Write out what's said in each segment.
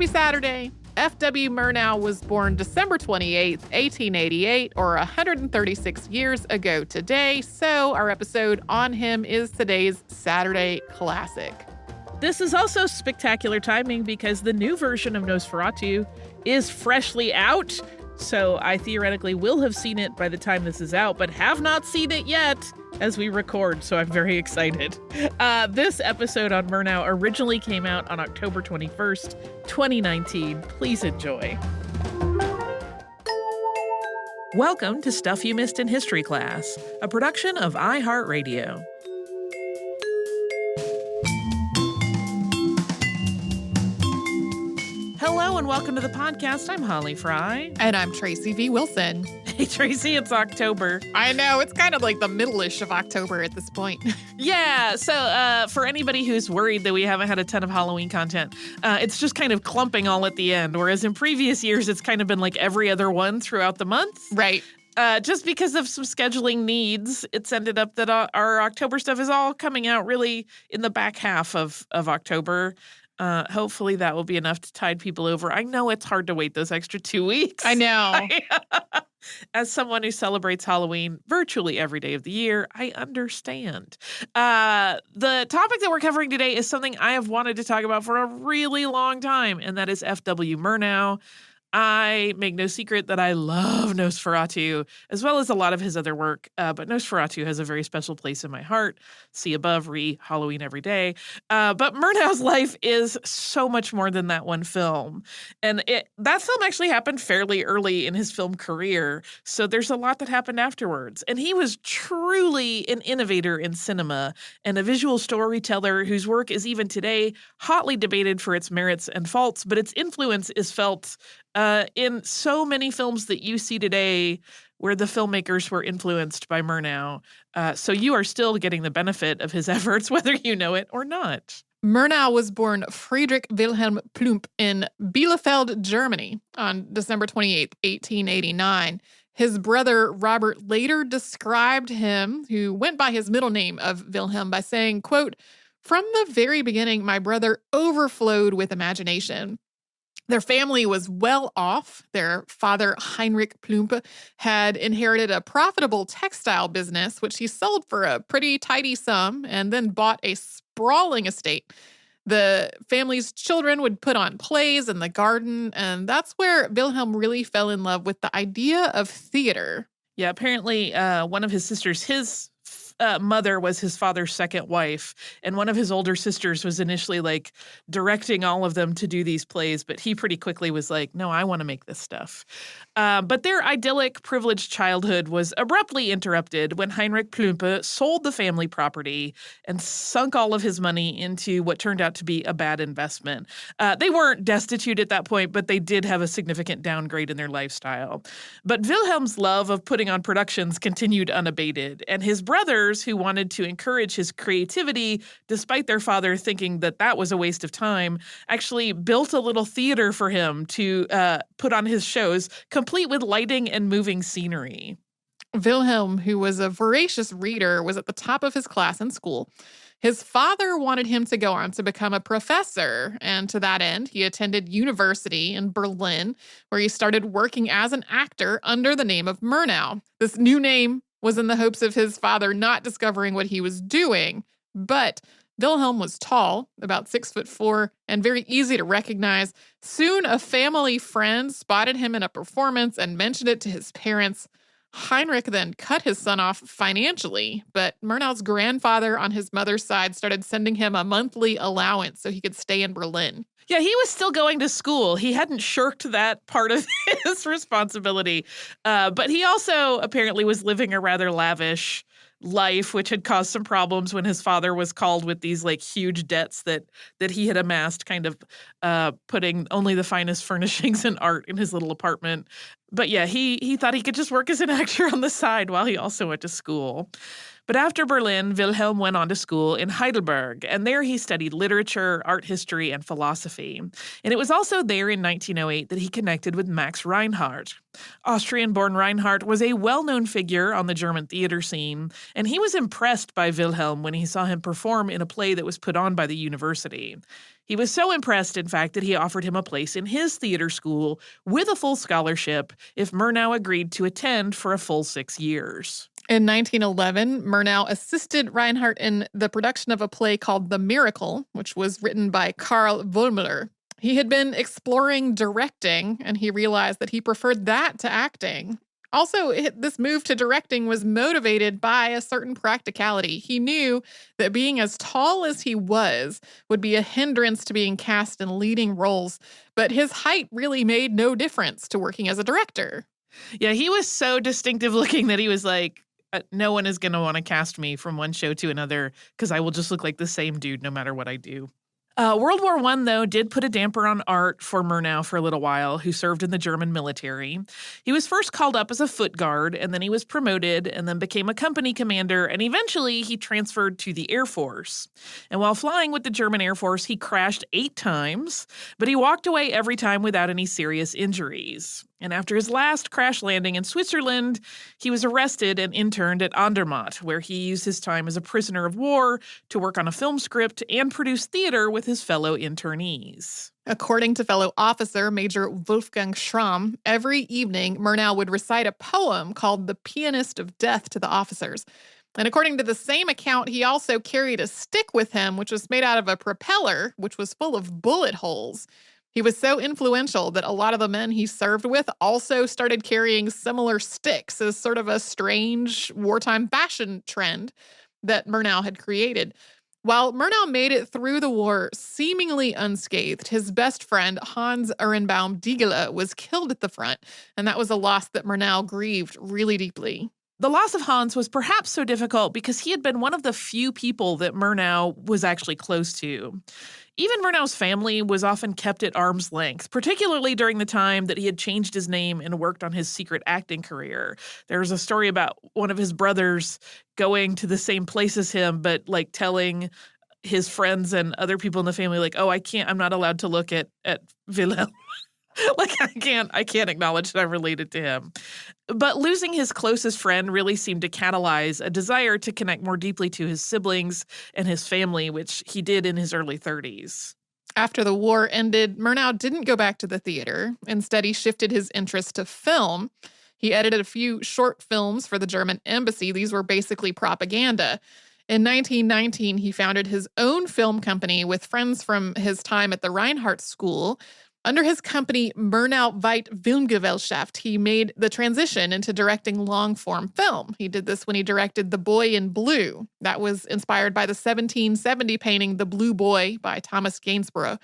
Happy Saturday. F.W. Murnau was born December 28th, 1888, or 136 years ago today, so our episode on him is today's Saturday Classic. This is also spectacular timing because the new version of Nosferatu is freshly out, so I theoretically will have seen it by the time this is out, but have not seen it yet as we record, so I'm very excited. This episode on Murnau originally came out on October 21st, 2019. Please enjoy. Welcome to Stuff You Missed in History Class, a production of iHeartRadio. Hello and welcome to the podcast. I'm Holly Fry. And I'm Tracy V. Wilson. Hey, Tracy, it's October. I know, it's kind of like the middle-ish of October at this point. Yeah, so for anybody who's worried that we haven't had a ton of Halloween content, it's just kind of clumping all at the end, whereas in previous years, it's kind of been like every other one throughout the month. Right. Just because of some scheduling needs, it's ended up that our October stuff is all coming out really in the back half of October. Hopefully that will be enough to tide people over. I know it's hard to wait those extra 2 weeks. I know. As someone who celebrates Halloween virtually every day of the year, I understand. The topic that we're covering today is something I have wanted to talk about for a really long time, and that is F.W. Murnau. I make no secret that I love Nosferatu, as well as a lot of his other work, but Nosferatu has a very special place in my heart. See above, Halloween every day. But Murnau's life is so much more than that one film. And that film actually happened fairly early in his film career, so there's a lot that happened afterwards. And he was truly an innovator in cinema and a visual storyteller whose work is even today hotly debated for its merits and faults, but its influence is felt in so many films that you see today where the filmmakers were influenced by Murnau. So you are still getting the benefit of his efforts, whether you know it or not. Murnau was born Friedrich Wilhelm Plump in Bielefeld, Germany on December 28th, 1889. His brother Robert later described him, who went by his middle name of Wilhelm, by saying, quote, "From the very beginning, my brother overflowed with imagination." Their family was well off. Their father, Heinrich Plump, had inherited a profitable textile business, which he sold for a pretty tidy sum, and then bought a sprawling estate. The family's children would put on plays in the garden, and that's where Wilhelm really fell in love with the idea of theater. Yeah, apparently one of his sisters, his mother was his father's second wife, and one of his older sisters was initially like directing all of them to do these plays, but he pretty quickly was like, no, I want to make this stuff. But their idyllic, privileged childhood was abruptly interrupted when Heinrich Plumpe sold the family property and sunk all of his money into what turned out to be a bad investment. They weren't destitute at that point, but they did have a significant downgrade in their lifestyle. But Wilhelm's love of putting on productions continued unabated, and his brothers, who wanted to encourage his creativity, despite their father thinking that that was a waste of time, actually built a little theater for him to put on his shows, complete with lighting and moving scenery. Wilhelm, who was a voracious reader, was at the top of his class in school. His father wanted him to go on to become a professor, and to that end, he attended university in Berlin, where he started working as an actor under the name of Murnau. This new name was in the hopes of his father not discovering what he was doing. But Wilhelm was tall, about 6'4", and very easy to recognize. Soon, a family friend spotted him in a performance and mentioned it to his parents. Heinrich then cut his son off financially, but Murnau's grandfather on his mother's side started sending him a monthly allowance so he could stay in Berlin. Yeah, he was still going to school. He hadn't shirked that part of his responsibility. But he also apparently was living a rather lavish life, which had caused some problems when his father was called with these like huge debts that he had amassed, kind of putting only the finest furnishings and art in his little apartment. But yeah, he thought he could just work as an actor on the side while he also went to school. But after Berlin, Wilhelm went on to school in Heidelberg, and there he studied literature, art history, and philosophy. And it was also there in 1908 that he connected with Max Reinhardt. Austrian-born Reinhardt was a well-known figure on the German theater scene, and he was impressed by Wilhelm when he saw him perform in a play that was put on by the university. He was so impressed, in fact, that he offered him a place in his theater school with a full scholarship if Murnau agreed to attend for a full 6 years. In 1911, Murnau assisted Reinhardt in the production of a play called The Miracle, which was written by Karl Wollmüller. He had been exploring directing, and he realized that he preferred that to acting. Also, this move to directing was motivated by a certain practicality. He knew that being as tall as he was would be a hindrance to being cast in leading roles, but his height really made no difference to working as a director. Yeah, he was so distinctive looking that he was like, no one is going to want to cast me from one show to another because I will just look like the same dude no matter what I do. World War I, though, did put a damper on art for Murnau for a little while, who served in the German military. He was first called up as a foot guard, and then he was promoted and then became a company commander, and eventually he transferred to the Air Force. And while flying with the German Air Force, he crashed 8 times, but he walked away every time without any serious injuries. And after his last crash landing in Switzerland, he was arrested and interned at Andermatt, where he used his time as a prisoner of war to work on a film script and produce theater with his fellow internees. According to fellow officer Major Wolfgang Schramm, every evening Murnau would recite a poem called The Pianist of Death to the officers. And according to the same account, he also carried a stick with him, which was made out of a propeller, which was full of bullet holes. He was so influential that a lot of the men he served with also started carrying similar sticks as sort of a strange wartime fashion trend that Murnau had created. While Murnau made it through the war seemingly unscathed, his best friend, Hans Ehrenbaum Diegele, was killed at the front, and that was a loss that Murnau grieved really deeply. The loss of Hans was perhaps so difficult because he had been one of the few people that Murnau was actually close to. Even Murnau's family was often kept at arm's length, particularly during the time that he had changed his name and worked on his secret acting career. There's a story about one of his brothers going to the same place as him, but like telling his friends and other people in the family, like, oh, I'm not allowed to look at Wilhelm. Like, I can't acknowledge that I'm related to him. But losing his closest friend really seemed to catalyze a desire to connect more deeply to his siblings and his family, which he did in his early 30s. After the war ended, Murnau didn't go back to the theater. Instead, he shifted his interest to film. He edited a few short films for the German embassy. These were basically propaganda. In 1919, he founded his own film company with friends from his time at the Reinhardt School. Under his company, Murnau Weit Filmgesellschaft, he made the transition into directing long-form film. He did this when he directed The Boy in Blue. That was inspired by the 1770 painting The Blue Boy by Thomas Gainsborough.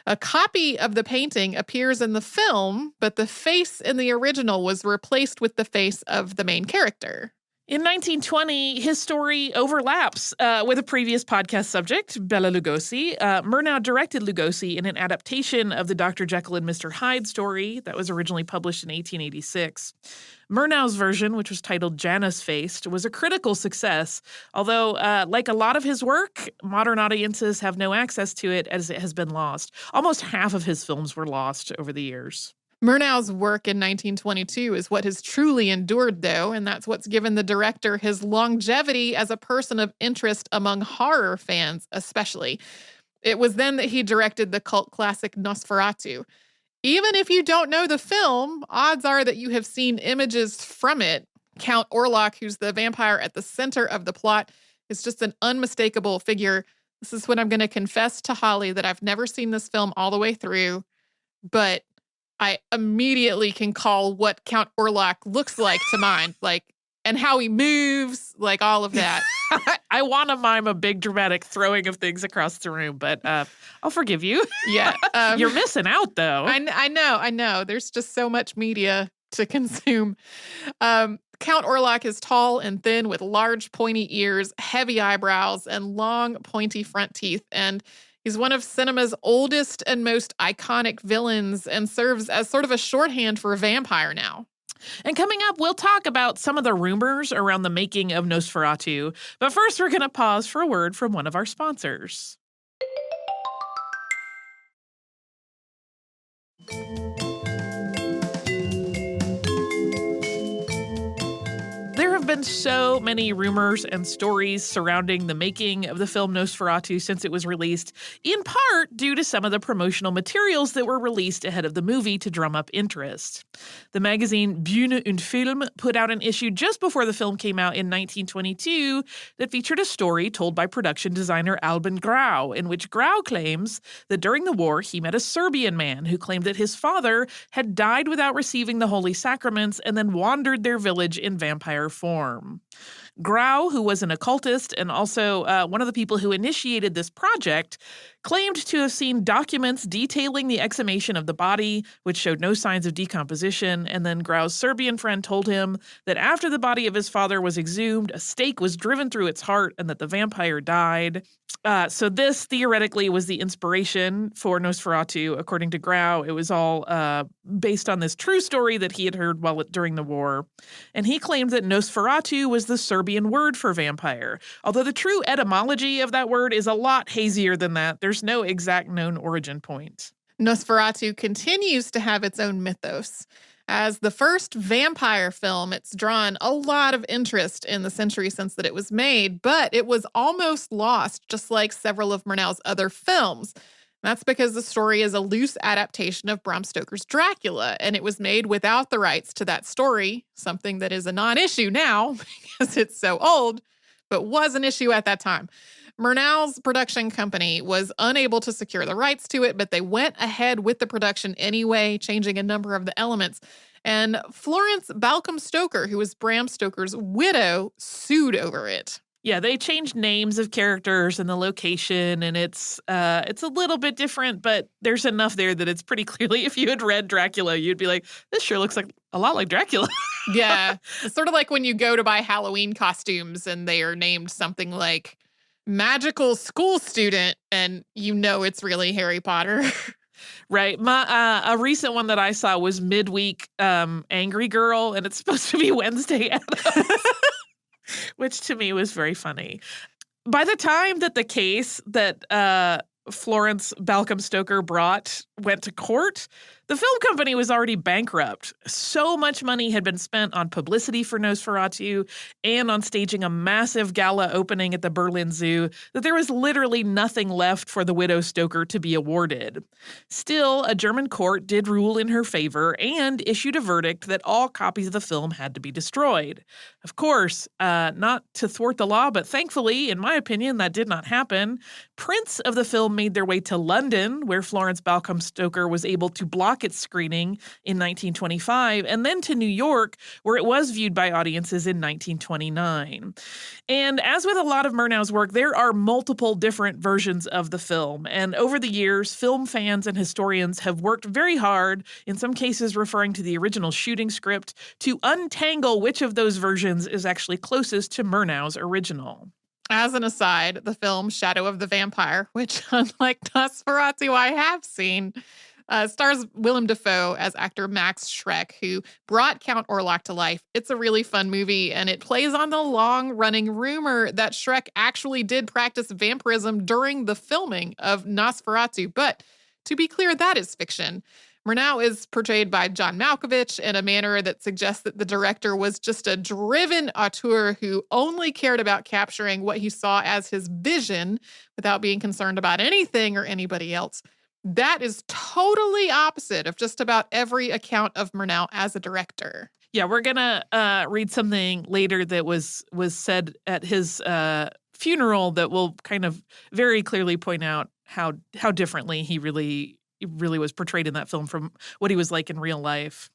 A copy of the painting appears in the film, but the face in the original was replaced with the face of the main character. In 1920, his story overlaps with a previous podcast subject, Bela Lugosi. Murnau directed Lugosi in an adaptation of the Dr. Jekyll and Mr. Hyde story that was originally published in 1886. Murnau's version, which was titled Janus Faced, was a critical success, although, like a lot of his work, modern audiences have no access to it as it has been lost. Almost half of his films were lost over the years. Murnau's work in 1922 is what has truly endured, though, and that's what's given the director his longevity as a person of interest among horror fans, especially. It was then that he directed the cult classic Nosferatu. Even if you don't know the film, odds are that you have seen images from it. Count Orlok, who's the vampire at the center of the plot, is just an unmistakable figure. This is when I'm going to confess to Holly that I've never seen this film all the way through, but I immediately can call what Count Orlok looks like to mind, and how he moves, all of that. I want to mime a big dramatic throwing of things across the room, but I'll forgive you. Yeah. You're missing out, though. I know. There's just so much media to consume. Count Orlok is tall and thin with large pointy ears, heavy eyebrows, and long pointy front teeth. And he's one of cinema's oldest and most iconic villains and serves as sort of a shorthand for a vampire now. And coming up, we'll talk about some of the rumors around the making of Nosferatu. But first, we're going to pause for a word from one of our sponsors. There have been so many rumors and stories surrounding the making of the film Nosferatu since it was released, in part due to some of the promotional materials that were released ahead of the movie to drum up interest. The magazine Bühne und Film put out an issue just before the film came out in 1922 that featured a story told by production designer Albin Grau, in which Grau claims that during the war he met a Serbian man who claimed that his father had died without receiving the holy sacraments and then wandered their village in vampire form. Grau, who was an occultist and also one of the people who initiated this project, claimed to have seen documents detailing the exhumation of the body, which showed no signs of decomposition, and then Grau's Serbian friend told him that after the body of his father was exhumed, a stake was driven through its heart and that the vampire died. So this theoretically was the inspiration for Nosferatu. According to Grau, it was all based on this true story that he had heard during the war. And he claimed that Nosferatu was the Serbian word for vampire. Although the true etymology of that word is a lot hazier than that. There's no exact known origin point. Nosferatu continues to have its own mythos. As the first vampire film, it's drawn a lot of interest in the century since that it was made, but it was almost lost, just like several of Murnau's other films. That's because the story is a loose adaptation of Bram Stoker's Dracula, and it was made without the rights to that story, something that is a non-issue now because it's so old, but was an issue at that time. Murnau's production company was unable to secure the rights to it, but they went ahead with the production anyway, changing a number of the elements. And Florence Balcom Stoker, who was Bram Stoker's widow, sued over it. Yeah, they changed names of characters and the location, and it's a little bit different, but there's enough there that it's pretty clearly, if you had read Dracula, you'd be like, this sure looks like a lot like Dracula. Yeah, it's sort of like when you go to buy Halloween costumes and they are named something like magical school student, and you know it's really Harry Potter. Right. A recent one that I saw was Midweek Angry Girl, and it's supposed to be Wednesday Addams. Which to me was very funny. By the time that the case that Florence Balcom Stoker brought went to court, the film company was already bankrupt. So much money had been spent on publicity for Nosferatu and on staging a massive gala opening at the Berlin Zoo that there was literally nothing left for the widow Stoker to be awarded. Still, a German court did rule in her favor and issued a verdict that all copies of the film had to be destroyed. Of course, not to thwart the law, but thankfully, in my opinion, that did not happen. Prints of the film made their way to London, where Florence Balcom Stoker was able to block its screening in 1925, and then to New York, where it was viewed by audiences in 1929. And as with a lot of Murnau's work, there are multiple different versions of the film. And over the years, film fans and historians have worked very hard, in some cases referring to the original shooting script, to untangle which of those versions is actually closest to Murnau's original. As an aside, the film Shadow of the Vampire, which unlike Nosferatu I have seen, stars Willem Dafoe as actor Max Schreck, who brought Count Orlok to life. It's a really fun movie, and it plays on the long-running rumor that Schreck actually did practice vampirism during the filming of Nosferatu. But to be clear, that is fiction. Murnau is portrayed by John Malkovich in a manner that suggests that the director was just a driven auteur who only cared about capturing what he saw as his vision without being concerned about anything or anybody else. That is totally opposite of just about every account of Murnau as a director. Yeah, we're going to read something later that was said at his funeral that will kind of very clearly point out how differently he really was portrayed in that film from what he was like in real life.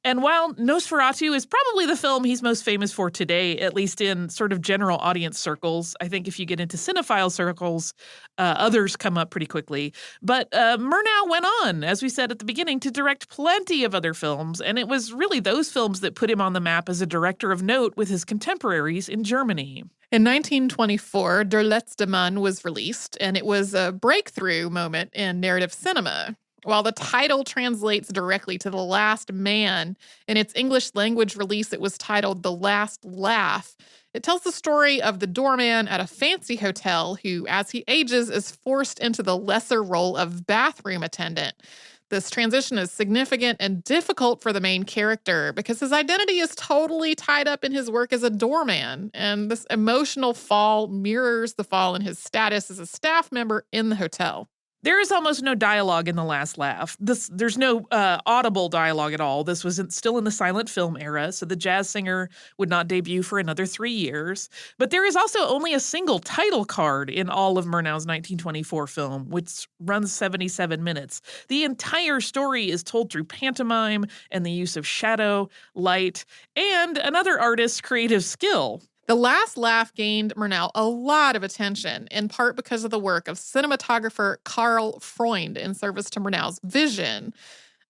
And while Nosferatu is probably the film he's most famous for today, at least in sort of general audience circles, I think if you get into cinephile circles, others come up pretty quickly. But Murnau went on, as we said at the beginning, to direct plenty of other films, and it was really those films that put him on the map as a director of note with his contemporaries in Germany. In 1924, Der letzte Mann was released, and it was a breakthrough moment in narrative cinema. While the title translates directly to The Last Man, in its English language release, it was titled The Last Laugh. It tells the story of the doorman at a fancy hotel who, as he ages, is forced into the lesser role of bathroom attendant. This transition is significant and difficult for the main character because his identity is totally tied up in his work as a doorman, and this emotional fall mirrors the fall in his status as a staff member in the hotel. There is almost no dialogue in The Last Laugh. There's no audible dialogue at all. This was still in the silent film era, so the jazz singer would not debut for another 3 years. But there is also only a single title card in all of Murnau's 1924 film, which runs 77 minutes. The entire story is told through pantomime and the use of shadow, light, and another artist's creative skill. The Last Laugh gained Murnau a lot of attention, in part because of the work of cinematographer Karl Freund in service to Murnau's vision.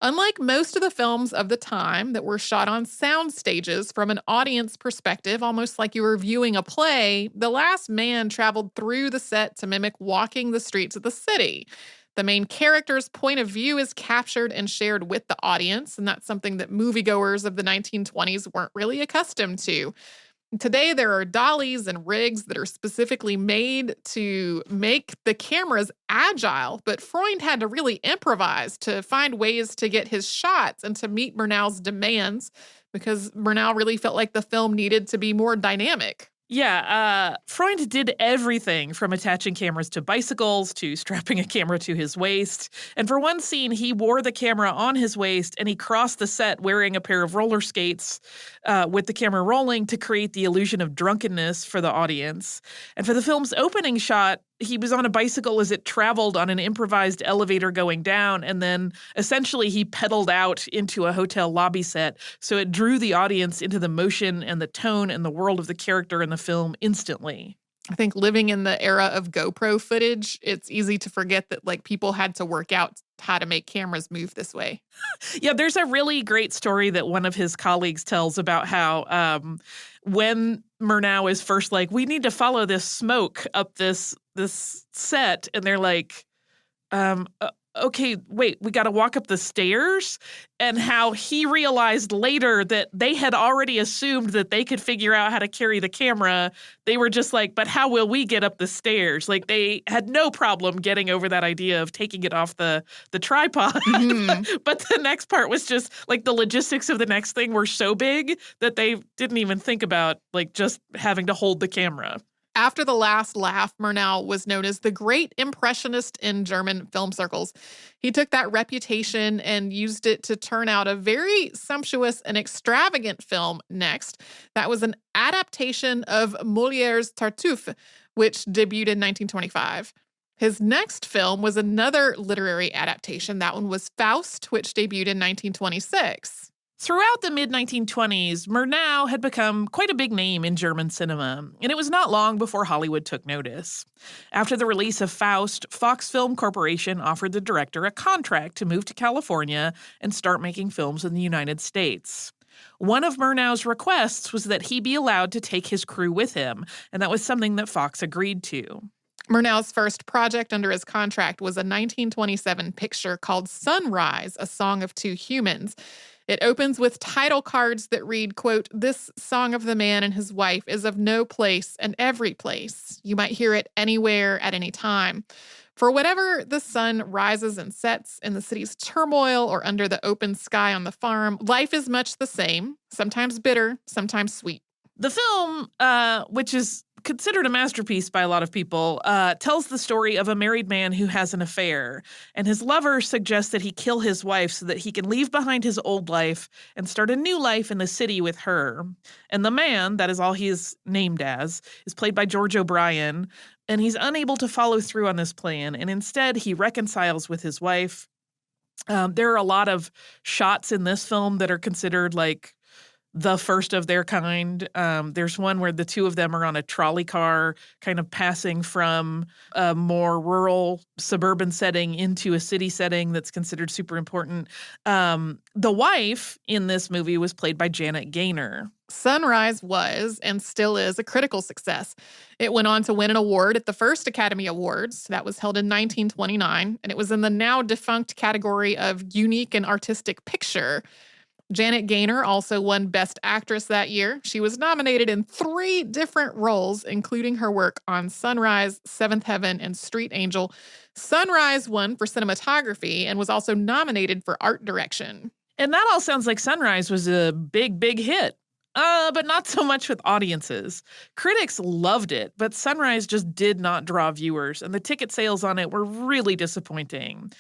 Unlike most of the films of the time that were shot on sound stages from an audience perspective, almost like you were viewing a play, The Last Man traveled through the set to mimic walking the streets of the city. The main character's point of view is captured and shared with the audience, and that's something that moviegoers of the 1920s weren't really accustomed to. Today, there are dollies and rigs that are specifically made to make the cameras agile, but Freund had to really improvise to find ways to get his shots and to meet Murnau's demands because Murnau really felt like the film needed to be more dynamic. Yeah, Freund did everything from attaching cameras to bicycles to strapping a camera to his waist. And for one scene, he wore the camera on his waist and he crossed the set wearing a pair of roller skates with the camera rolling to create the illusion of drunkenness for the audience. And for the film's opening shot, he was on a bicycle as it traveled on an improvised elevator going down, and then essentially he pedaled out into a hotel lobby set, so it drew the audience into the motion and the tone and the world of the character in the film instantly. I think living in the era of GoPro footage, it's easy to forget that people had to work out how to make cameras move this way. Yeah, there's a really great story that one of his colleagues tells about how when Murnau is first like, we need to follow this smoke up this set, and they're like, okay, wait, we got to walk up the stairs, and how he realized later that they had already assumed that they could figure out how to carry the camera. They were just like, but how will we get up the stairs? Like, they had no problem getting over that idea of taking it off the tripod. Mm-hmm. But the next part was just like the logistics of the next thing were so big that they didn't even think about just having to hold the camera. After The Last Laugh, Murnau was known as the Great Impressionist in German film circles. He took that reputation and used it to turn out a very sumptuous and extravagant film next. That was an adaptation of Molière's Tartuffe, which debuted in 1925. His next film was another literary adaptation. That one was Faust, which debuted in 1926. Throughout the mid-1920s, Murnau had become quite a big name in German cinema, and it was not long before Hollywood took notice. After the release of Faust, Fox Film Corporation offered the director a contract to move to California and start making films in the United States. One of Murnau's requests was that he be allowed to take his crew with him, and that was something that Fox agreed to. Murnau's first project under his contract was a 1927 picture called Sunrise, A Song of Two Humans. It opens with title cards that read, quote, "This song of the man and his wife is of no place and every place. You might hear it anywhere at any time. For whatever the sun rises and sets in the city's turmoil or under the open sky on the farm, life is much the same, sometimes bitter, sometimes sweet." The film, which is considered a masterpiece by a lot of people, tells the story of a married man who has an affair, and his lover suggests that he kill his wife so that he can leave behind his old life and start a new life in the city with her. And the man, that is all he is named as, is played by George O'Brien, and he's unable to follow through on this plan, and instead he reconciles with his wife. There are a lot of shots in this film that are considered the first of their kind. There's one where the two of them are on a trolley car, kind of passing from a more rural suburban setting into a city setting that's considered super important. The wife in this movie was played by Janet Gaynor. Sunrise was, and still is, a critical success. It went on to win an award at the first Academy Awards. That was held in 1929, and it was in the now defunct category of Unique and Artistic Picture. Janet Gaynor also won Best Actress that year. She was nominated in 3 different roles, including her work on Sunrise, Seventh Heaven, and Street Angel. Sunrise won for cinematography and was also nominated for art direction. And that all sounds like Sunrise was a big, big hit. But not so much with audiences. Critics loved it, but Sunrise just did not draw viewers, and the ticket sales on it were really disappointing.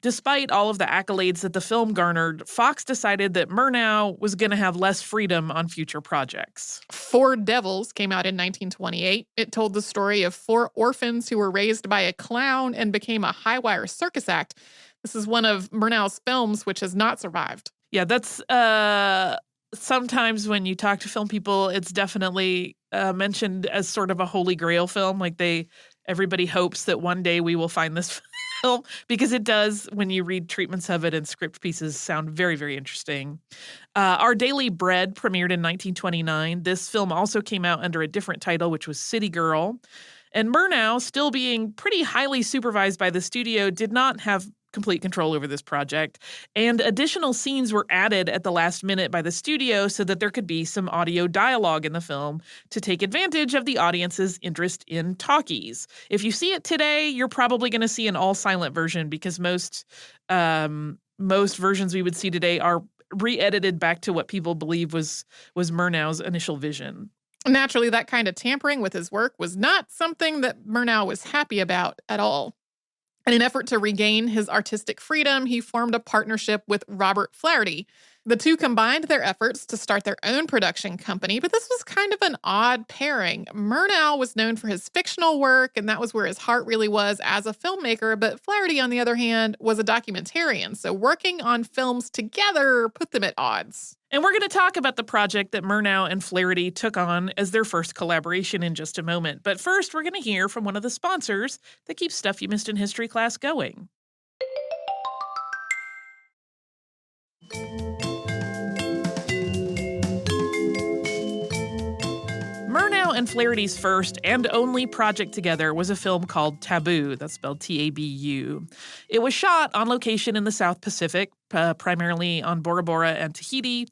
Despite all of the accolades that the film garnered, Fox decided that Murnau was going to have less freedom on future projects. Four Devils came out in 1928. It told the story of 4 orphans who were raised by a clown and became a high-wire circus act. This is one of Murnau's films which has not survived. Yeah, that's sometimes when you talk to film people, it's definitely mentioned as sort of a holy grail film. Like everybody hopes that one day we will find this film, because it does, when you read treatments of it and script pieces, sound very, very interesting. Our Daily Bread premiered in 1929. This film also came out under a different title, which was City Girl. And Murnau, still being pretty highly supervised by the studio, did not have complete control over this project, and additional scenes were added at the last minute by the studio so that there could be some audio dialogue in the film to take advantage of the audience's interest in talkies. If you see it today, you're probably going to see an all-silent version, because most versions we would see today are re-edited back to what people believe was Murnau's initial vision. Naturally, that kind of tampering with his work was not something that Murnau was happy about at all. In an effort to regain his artistic freedom, he formed a partnership with Robert Flaherty. The two combined their efforts to start their own production company, but this was kind of an odd pairing. Murnau was known for his fictional work, and that was where his heart really was as a filmmaker, but Flaherty, on the other hand, was a documentarian, so working on films together put them at odds. And we're going to talk about the project that Murnau and Flaherty took on as their first collaboration in just a moment. But first, we're going to hear from one of the sponsors that keeps Stuff You Missed in History Class going. Murnau and Flaherty's first and only project together was a film called Taboo, that's spelled Tabu. It was shot on location in the South Pacific, primarily on Bora Bora and Tahiti.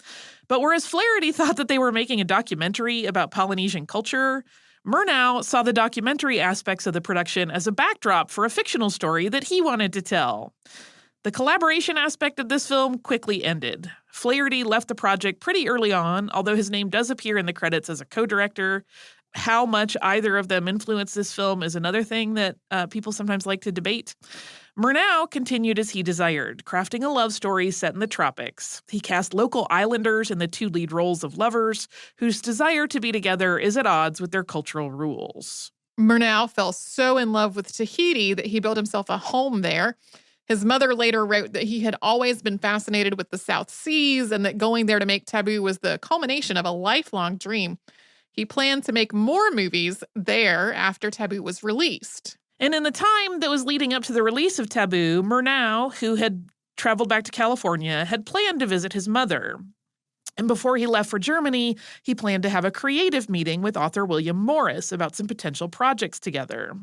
But whereas Flaherty thought that they were making a documentary about Polynesian culture, Murnau saw the documentary aspects of the production as a backdrop for a fictional story that he wanted to tell. The collaboration aspect of this film quickly ended. Flaherty left the project pretty early on, although his name does appear in the credits as a co-director. How much either of them influenced this film is another thing that people sometimes like to debate. Murnau continued as he desired, crafting a love story set in the tropics. He cast local islanders in the 2 lead roles of lovers whose desire to be together is at odds with their cultural rules. Murnau fell so in love with Tahiti that he built himself a home there. His mother later wrote that he had always been fascinated with the South Seas and that going there to make Taboo was the culmination of a lifelong dream. He planned to make more movies there after Taboo was released. And in the time that was leading up to the release of Taboo, Murnau, who had traveled back to California, had planned to visit his mother. And before he left for Germany, he planned to have a creative meeting with author William Morris about some potential projects together.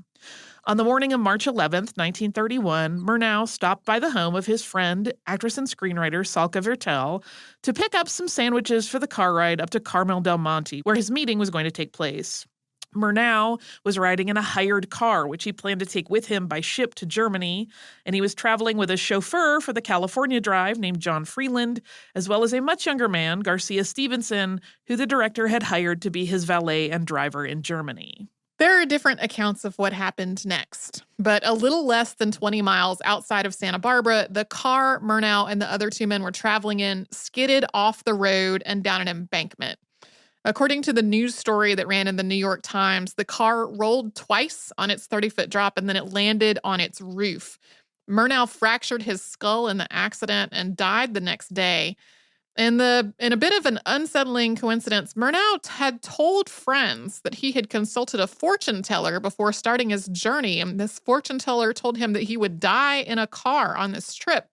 On the morning of March 11th, 1931, Murnau stopped by the home of his friend, actress and screenwriter Salka Vertel, to pick up some sandwiches for the car ride up to Carmel del Monte, where his meeting was going to take place. Murnau was riding in a hired car, which he planned to take with him by ship to Germany, and he was traveling with a chauffeur for the California drive named John Freeland, as well as a much younger man, Garcia Stevenson, who the director had hired to be his valet and driver in Germany. There are different accounts of what happened next, but a little less than 20 miles outside of Santa Barbara, the car Murnau and the other 2 men were traveling in skidded off the road and down an embankment. According to the news story that ran in the New York Times, the car rolled twice on its 30-foot drop and then it landed on its roof. Murnau fractured his skull in the accident and died the next day. In a bit of an unsettling coincidence, Murnau had told friends that he had consulted a fortune teller before starting his journey, and this fortune teller told him that he would die in a car on this trip.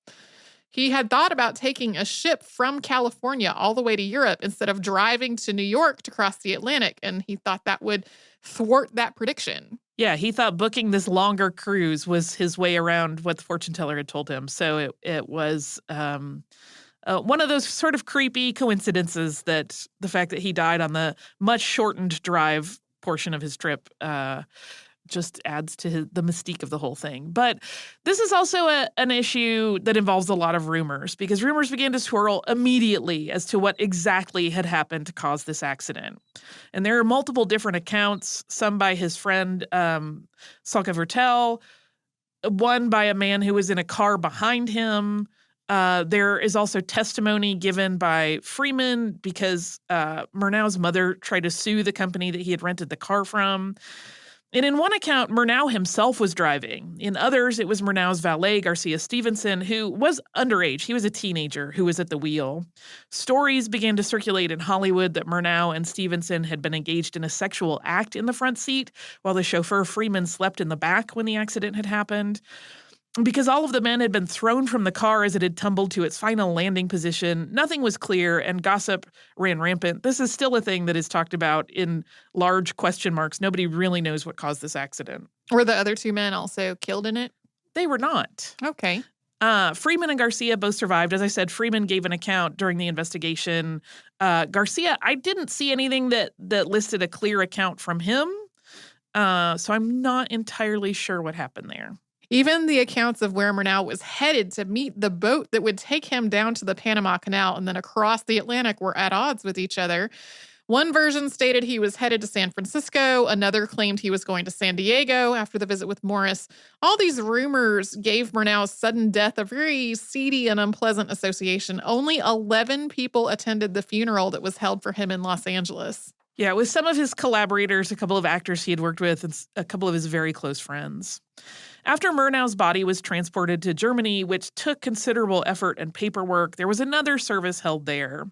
He had thought about taking a ship from California all the way to Europe instead of driving to New York to cross the Atlantic, and he thought that would thwart that prediction. Yeah, he thought booking this longer cruise was his way around what the fortune teller had told him. So it was one of those sort of creepy coincidences that the fact that he died on the much shortened drive portion of his trip just adds to the mystique of the whole thing. But this is also an issue that involves a lot of rumors, because rumors began to swirl immediately as to what exactly had happened to cause this accident. And there are multiple different accounts, some by his friend Salka Vertel, one by a man who was in a car behind him. There is also testimony given by Freeman because Murnau's mother tried to sue the company that he had rented the car from. And in one account, Murnau himself was driving. In others, it was Murnau's valet, Garcia Stevenson, who was underage. He was a teenager who was at the wheel. Stories began to circulate in Hollywood that Murnau and Stevenson had been engaged in a sexual act in the front seat, while the chauffeur Freeman slept in the back when the accident had happened. Because all of the men had been thrown from the car as it had tumbled to its final landing position, nothing was clear and gossip ran rampant. This is still a thing that is talked about in large question marks. Nobody really knows what caused this accident. Were the other two men also killed in it? They were not. Okay. Freeman and Garcia both survived. As I said, Freeman gave an account during the investigation. Garcia, I didn't see anything that listed a clear account from him. So I'm not entirely sure what happened there. Even the accounts of where Murnau was headed to meet the boat that would take him down to the Panama Canal and then across the Atlantic were at odds with each other. One version stated he was headed to San Francisco. Another claimed he was going to San Diego after the visit with Morris. All these rumors gave Murnau's sudden death a very seedy and unpleasant association. Only 11 people attended the funeral that was held for him in Los Angeles. Yeah, with some of his collaborators, a couple of actors he had worked with, and a couple of his very close friends. After Murnau's body was transported to Germany, which took considerable effort and paperwork, there was another service held there.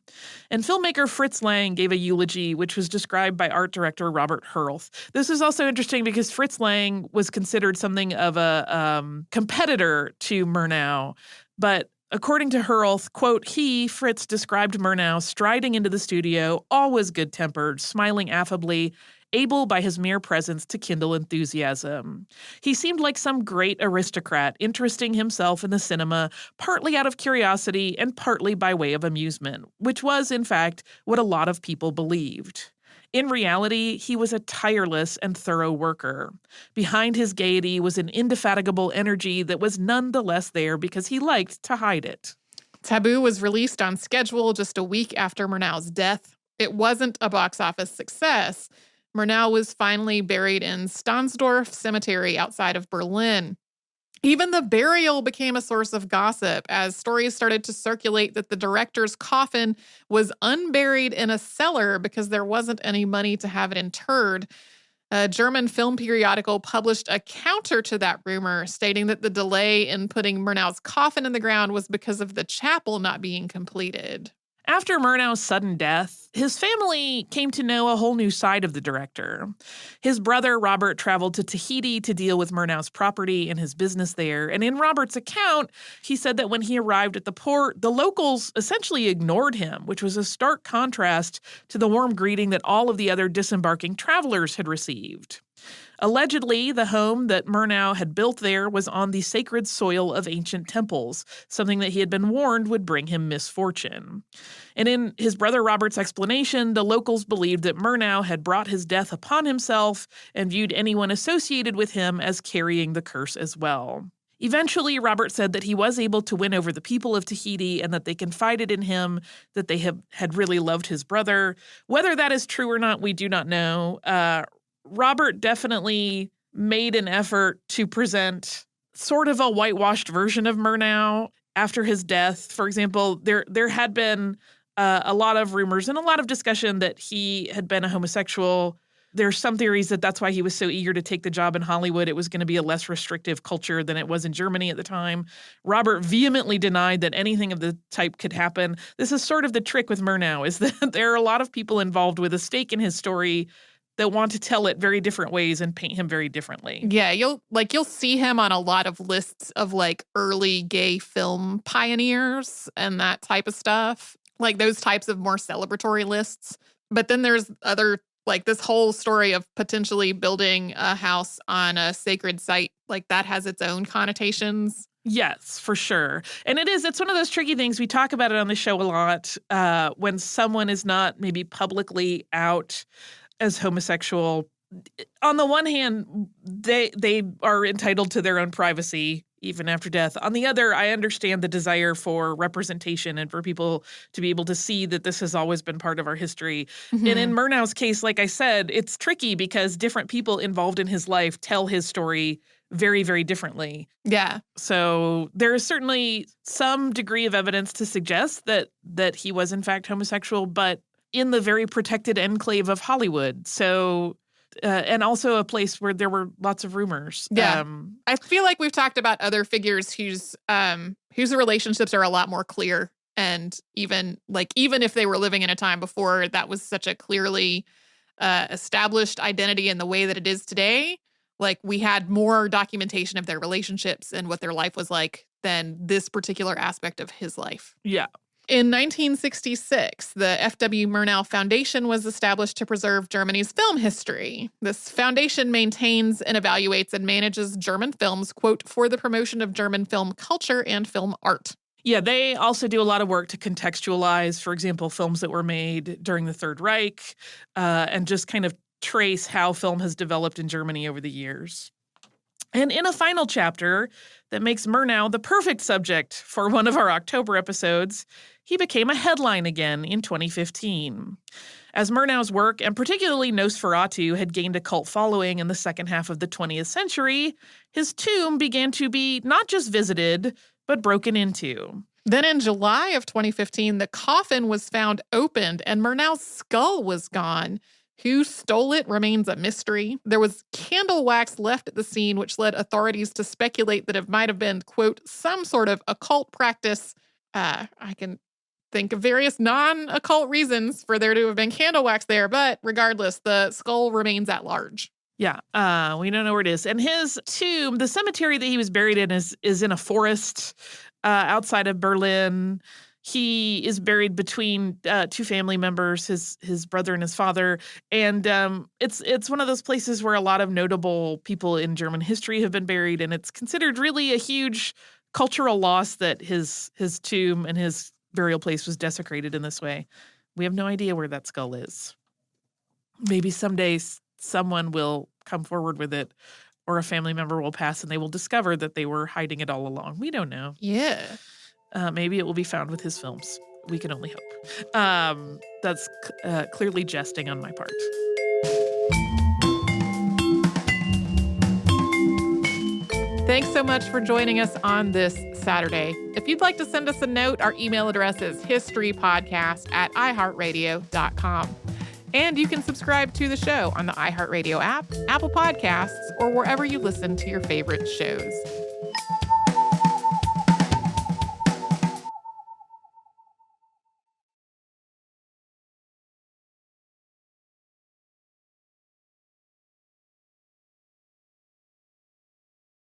And filmmaker Fritz Lang gave a eulogy, which was described by art director Robert Hurlth. This is also interesting because Fritz Lang was considered something of a competitor to Murnau. But according to Hurlth, quote, Fritz, described Murnau striding into the studio, always good-tempered, smiling affably, able by his mere presence to kindle enthusiasm. He seemed like some great aristocrat, interesting himself in the cinema, partly out of curiosity and partly by way of amusement, which was, in fact, what a lot of people believed. In reality, he was a tireless and thorough worker. Behind his gaiety was an indefatigable energy that was nonetheless there because he liked to hide it. Taboo was released on schedule just a week after Murnau's death. It wasn't a box office success. Murnau was finally buried in Stahnsdorf Cemetery outside of Berlin. Even the burial became a source of gossip as stories started to circulate that the director's coffin was unburied in a cellar because there wasn't any money to have it interred. A German film periodical published a counter to that rumor, stating that the delay in putting Murnau's coffin in the ground was because of the chapel not being completed. After Murnau's sudden death, his family came to know a whole new side of the director. His brother, Robert, traveled to Tahiti to deal with Murnau's property and his business there. And in Robert's account, he said that when he arrived at the port, the locals essentially ignored him, which was a stark contrast to the warm greeting that all of the other disembarking travelers had received. Allegedly, the home that Murnau had built there was on the sacred soil of ancient temples, something that he had been warned would bring him misfortune. And in his brother Robert's explanation, the locals believed that Murnau had brought his death upon himself and viewed anyone associated with him as carrying the curse as well. Eventually, Robert said that he was able to win over the people of Tahiti and that they confided in him that they had really loved his brother. Whether that is true or not, we do not know. Robert definitely made an effort to present sort of a whitewashed version of Murnau after his death. For example, there had been a lot of rumors and a lot of discussion that he had been a homosexual. There's some theories that that's why he was so eager to take the job in Hollywood. It was going to be a less restrictive culture than it was in Germany at the time. Robert vehemently denied that anything of the type could happen. This is sort of the trick with Murnau, is that there are a lot of people involved with a stake in his story that want to tell it very different ways and paint him very differently. Yeah, you'll see him on a lot of lists of like early gay film pioneers and that type of stuff. Like those types of more celebratory lists. But then there's other, like this whole story of potentially building a house on a sacred site, like that has its own connotations. Yes, for sure. And it's one of those tricky things. We talk about it on the show a lot when someone is not maybe publicly out as homosexual. On the one hand, they are entitled to their own privacy even after death. On the other, I understand the desire for representation and for people to be able to see that this has always been part of our history. Mm-hmm. And in Murnau's case, like I said, it's tricky because different people involved in his life tell his story very, very differently. Yeah. So there is certainly some degree of evidence to suggest that he was in fact homosexual, but in the very protected enclave of Hollywood. So and also a place where there were lots of rumors. Yeah. I feel like we've talked about other figures whose relationships are a lot more clear. And even if they were living in a time before that was such a clearly established identity in the way that it is today, like we had more documentation of their relationships and what their life was like than this particular aspect of his life. Yeah. In 1966, the F.W. Murnau Foundation was established to preserve Germany's film history. This foundation maintains and evaluates and manages German films, quote, for the promotion of German film culture and film art. Yeah, they also do a lot of work to contextualize, for example, films that were made during the Third Reich, and just kind of trace how film has developed in Germany over the years. And in a final chapter that makes Murnau the perfect subject for one of our October episodes, he became a headline again in 2015. As Murnau's work, and particularly Nosferatu, had gained a cult following in the second half of the 20th century, his tomb began to be not just visited, but broken into. Then in July of 2015, the coffin was found opened and Murnau's skull was gone. Who stole it remains a mystery. There was candle wax left at the scene, which led authorities to speculate that it might have been, quote, some sort of occult practice. I can think of various non-occult reasons for there to have been candle wax there, but regardless, the skull remains at large. Yeah, we don't know where it is. And his tomb, the cemetery that he was buried in is in a forest outside of Berlin. He is buried between two family members, his brother and his father. And it's one of those places where a lot of notable people in German history have been buried. And it's considered really a huge cultural loss that his tomb and his burial place was desecrated in this way. We have no idea where that skull is. Maybe someday someone will come forward with it, or a family member will pass and they will discover that they were hiding it all along. We don't know. Yeah. Maybe it will be found with his films. We can only hope. That's clearly jesting on my part. Thanks so much for joining us on this Saturday. If you'd like to send us a note, our email address is historypodcast@iheartradio.com. And you can subscribe to the show on the iHeartRadio app, Apple Podcasts, or wherever you listen to your favorite shows.